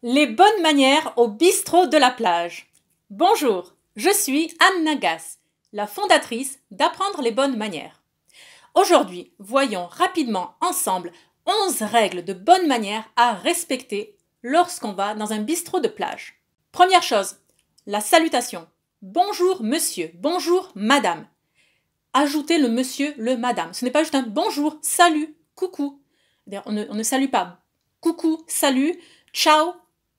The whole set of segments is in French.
Les bonnes manières au bistrot de la plage. Bonjour, je suis Anne Nagas, la fondatrice d'Apprendre les bonnes manières. Aujourd'hui, voyons rapidement ensemble 11 règles de bonnes manières à respecter lorsqu'on va dans un bistrot de plage. Première chose, la salutation. Bonjour monsieur, bonjour madame. Ajoutez le monsieur, le madame. Ce n'est pas juste un bonjour, salut, coucou. On ne salue pas coucou, salut, ciao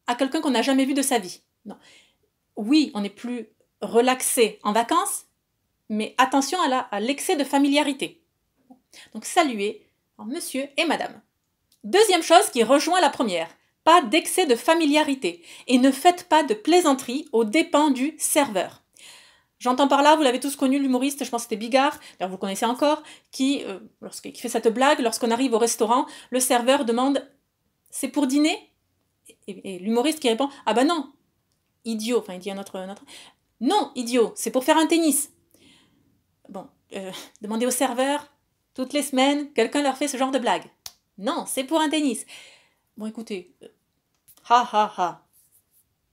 à quelqu'un qu'on n'a jamais vu de sa vie. Non. Oui, on est plus relaxé en vacances, mais attention à l'excès de familiarité. Donc saluez monsieur et madame. Deuxième chose qui rejoint la première, pas d'excès de familiarité et ne faites pas de plaisanteries aux dépens du serveur. J'entends par là, vous l'avez tous connu, l'humoriste, je pense que c'était Bigard, d'ailleurs vous le connaissez encore, qui fait cette blague, lorsqu'on arrive au restaurant, le serveur demande « c'est pour dîner ?» Et l'humoriste qui répond « ah ben non, idiot », enfin il dit un autre « non, idiot, c'est pour faire un tennis ». Bon, demandez au serveur, toutes les semaines, quelqu'un leur fait ce genre de blague. Non, c'est pour un tennis. Bon écoutez, ha ha ha.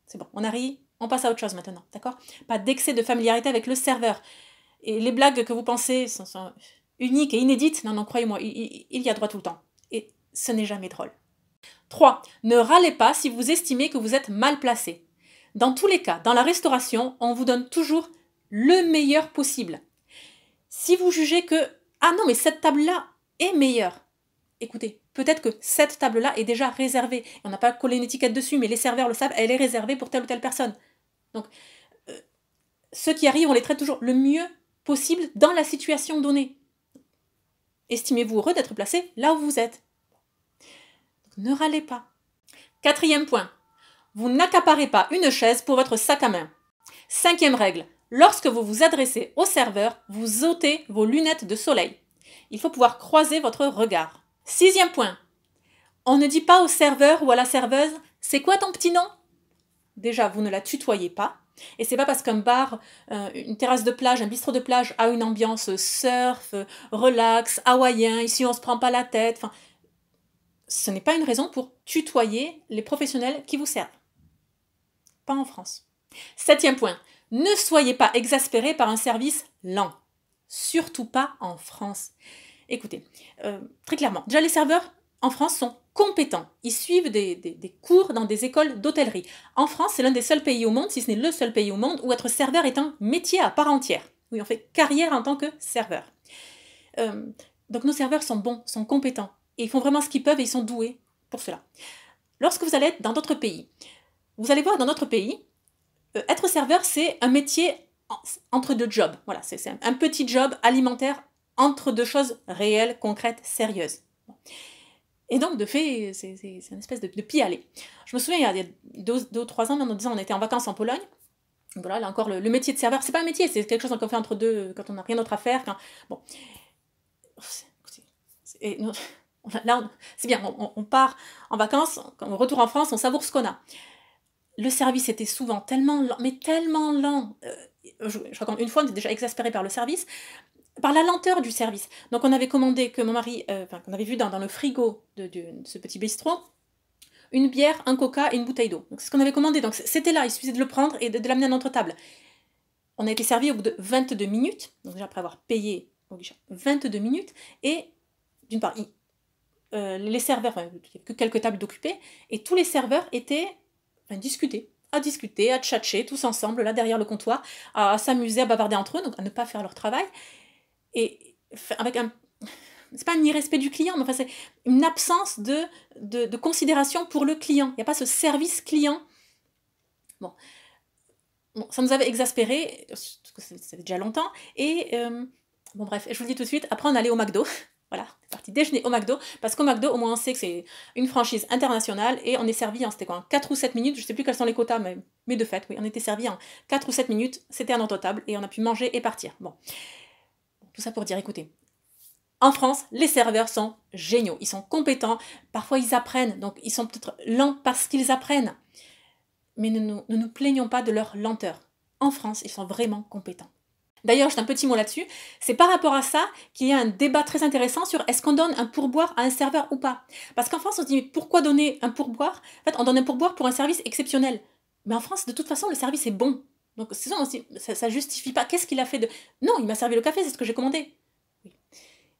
C'est bon, on a ri, on passe à autre chose maintenant, d'accord? Pas d'excès de familiarité avec le serveur. Et les blagues que vous pensez sont uniques et inédites, non, croyez-moi, il y a droit tout le temps. Et ce n'est jamais drôle. 3. Ne râlez pas si vous estimez que vous êtes mal placé. Dans tous les cas, dans la restauration, on vous donne toujours le meilleur possible. Si vous jugez que « ah non, mais cette table-là est meilleure », écoutez, peut-être que cette table-là est déjà réservée. On n'a pas collé une étiquette dessus, mais les serveurs le savent, elle est réservée pour telle ou telle personne. Donc, ceux qui arrivent, on les traite toujours le mieux possible dans la situation donnée. Estimez-vous heureux d'être placé là où vous êtes. Donc, ne râlez pas. 4e point, vous n'accaparez pas une chaise pour votre sac à main. 5e règle, lorsque vous vous adressez au serveur, vous ôtez vos lunettes de soleil. Il faut pouvoir croiser votre regard. 6e point, on ne dit pas au serveur ou à la serveuse « c'est quoi ton petit nom ?» Déjà, vous ne la tutoyez pas. Et c'est pas parce qu'un bar, une terrasse de plage, un bistrot de plage a une ambiance surf, relax, hawaïen, ici on se prend pas la tête. Enfin, ce n'est pas une raison pour tutoyer les professionnels qui vous servent. Pas en France. 7e point, ne soyez pas exaspérés par un service lent. Surtout pas en France. Écoutez, très clairement, déjà les serveurs en France sont compétents. Ils suivent des cours dans des écoles d'hôtellerie. En France, c'est l'un des seuls pays au monde, si ce n'est le seul pays au monde, où être serveur est un métier à part entière. Oui, on fait carrière en tant que serveur. Donc nos serveurs sont bons, sont compétents. Et ils font vraiment ce qu'ils peuvent et ils sont doués pour cela. Lorsque vous allez être dans d'autres pays, vous allez voir dans notre pays, être serveur, c'est un métier entre deux jobs. Voilà, c'est un petit job alimentaire entre deux choses réelles, concrètes, sérieuses. Et donc, de fait, c'est une espèce de pis-aller. Je me souviens, il y a 2 ou 3 ans, maintenant 10 ans, on était en vacances en Pologne. Voilà, là encore, le métier de serveur, c'est pas un métier, c'est quelque chose qu'on fait entre deux, quand on n'a rien d'autre à faire. Bon. Là, c'est bien, on part en vacances, on retourne en France, on savoure ce qu'on a. Le service était souvent tellement lent, mais tellement lent. Je crois qu'une fois, on était déjà exaspéré par le service, par la lenteur du service. Donc on avait commandé, que mon mari, qu'on avait vu dans le frigo de ce petit bistrot, une bière, un coca et une bouteille d'eau. Donc c'est ce qu'on avait commandé. Donc c'était là, il suffisait de le prendre et de l'amener à notre table. On a été servi au bout de 22 minutes, donc déjà après avoir payé 22 minutes, et d'une part, les serveurs, il n'y avait que quelques tables d'occupés, et tous les serveurs étaient à discuter, à tchatcher tous ensemble, là derrière le comptoir, à s'amuser, à bavarder entre eux, donc à ne pas faire leur travail, et avec c'est pas un irrespect du client, mais enfin c'est une absence de considération pour le client. Il n'y a pas ce service client. Bon, ça nous avait exaspérés, parce que ça fait déjà longtemps, et bon bref, je vous le dis tout de suite, après on allait au McDo. Voilà, c'est parti déjeuner au McDo, parce qu'au McDo, au moins on sait que c'est une franchise internationale, et on est servi en, c'était quoi, en 4 ou 7 minutes, je sais plus quels sont les quotas, mais de fait, oui, on était servi en 4 ou 7 minutes, c'était à notre table, et on a pu manger et partir. Bon, tout ça pour dire, écoutez, en France, les serveurs sont géniaux, ils sont compétents, parfois ils apprennent, donc ils sont peut-être lents parce qu'ils apprennent, mais ne nous plaignons pas de leur lenteur. En France, ils sont vraiment compétents. D'ailleurs, juste un petit mot là-dessus, c'est par rapport à ça qu'il y a un débat très intéressant sur est-ce qu'on donne un pourboire à un serveur ou pas. Parce qu'en France, on se dit, mais pourquoi donner un pourboire? En fait, on donne un pourboire pour un service exceptionnel. Mais en France, de toute façon, le service est bon. Donc, c'est ça, ça justifie pas. Qu'est-ce qu'il a fait de... Non, il m'a servi le café, c'est ce que j'ai commandé. Oui.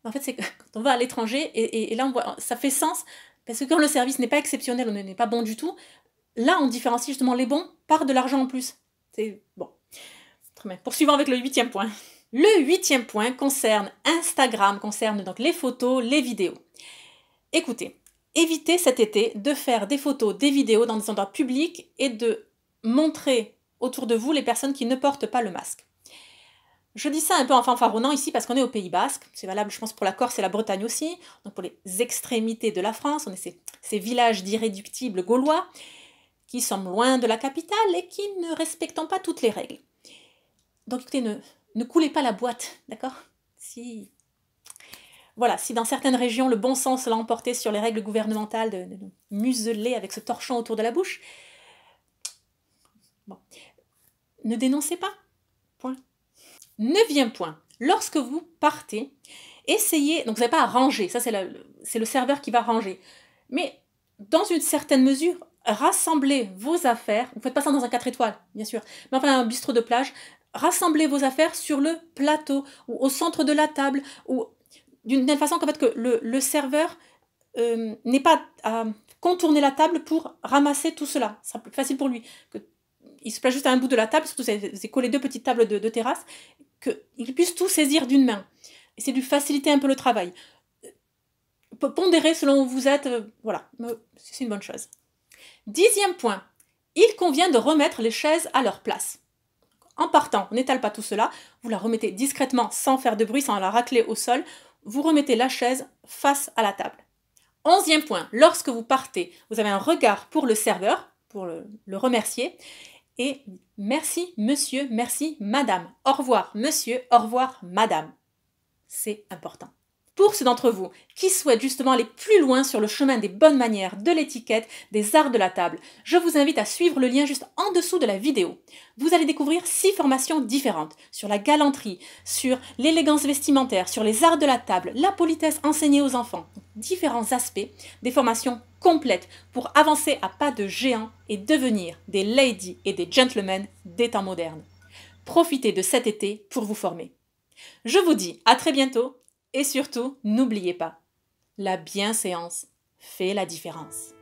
En fait, c'est quand on va à l'étranger, et là, on voit, ça fait sens, parce que quand le service n'est pas exceptionnel ou n'est pas bon du tout, là, on différencie justement les bons par de l'argent en plus. C'est bon. Très bien. Poursuivons avec le 8e point. Le 8e point concerne Instagram, concerne donc les photos, les vidéos. Écoutez, évitez cet été de faire des photos, des vidéos dans des endroits publics et de montrer autour de vous les personnes qui ne portent pas le masque. Je dis ça un peu en fanfaronnant ici parce qu'on est au Pays Basque, c'est valable je pense pour la Corse et la Bretagne aussi, donc pour les extrémités de la France, on est ces villages d'irréductibles gaulois qui sont loin de la capitale et qui ne respectent pas toutes les règles. Donc écoutez, ne coulez pas la boîte, d'accord? Si dans certaines régions, le bon sens l'a emporté sur les règles gouvernementales de museler avec ce torchon autour de la bouche, bon, ne dénoncez pas, point. 9e point, lorsque vous partez, essayez, donc vous n'avez pas à ranger, ça c'est le serveur qui va ranger, mais dans une certaine mesure, rassemblez vos affaires, vous ne faites pas ça dans un 4 étoiles, bien sûr, mais enfin un bistrot de plage, rassemblez vos affaires sur le plateau, ou au centre de la table, ou d'une telle façon qu'en fait que le serveur n'ait pas à contourner la table pour ramasser tout cela. Ce sera plus facile pour lui. Il se place juste à un bout de la table, surtout c'est collé 2 petites tables de terrasse, qu'il puisse tout saisir d'une main. Et c'est lui faciliter un peu le travail. Pondérer selon où vous êtes, voilà, c'est une bonne chose. 10e point, il convient de remettre les chaises à leur place. En partant, on n'étale pas tout cela, vous la remettez discrètement sans faire de bruit, sans la racler au sol, vous remettez la chaise face à la table. 11e point, lorsque vous partez, vous avez un regard pour le serveur, pour le remercier, et merci monsieur, merci madame, au revoir monsieur, au revoir madame. C'est important. Pour ceux d'entre vous qui souhaitent justement aller plus loin sur le chemin des bonnes manières, de l'étiquette, des arts de la table, je vous invite à suivre le lien juste en dessous de la vidéo. Vous allez découvrir 6 formations différentes sur la galanterie, sur l'élégance vestimentaire, sur les arts de la table, la politesse enseignée aux enfants, différents aspects, des formations complètes pour avancer à pas de géant et devenir des ladies et des gentlemen des temps modernes. Profitez de cet été pour vous former. Je vous dis à très bientôt. Et surtout, n'oubliez pas, la bienséance fait la différence.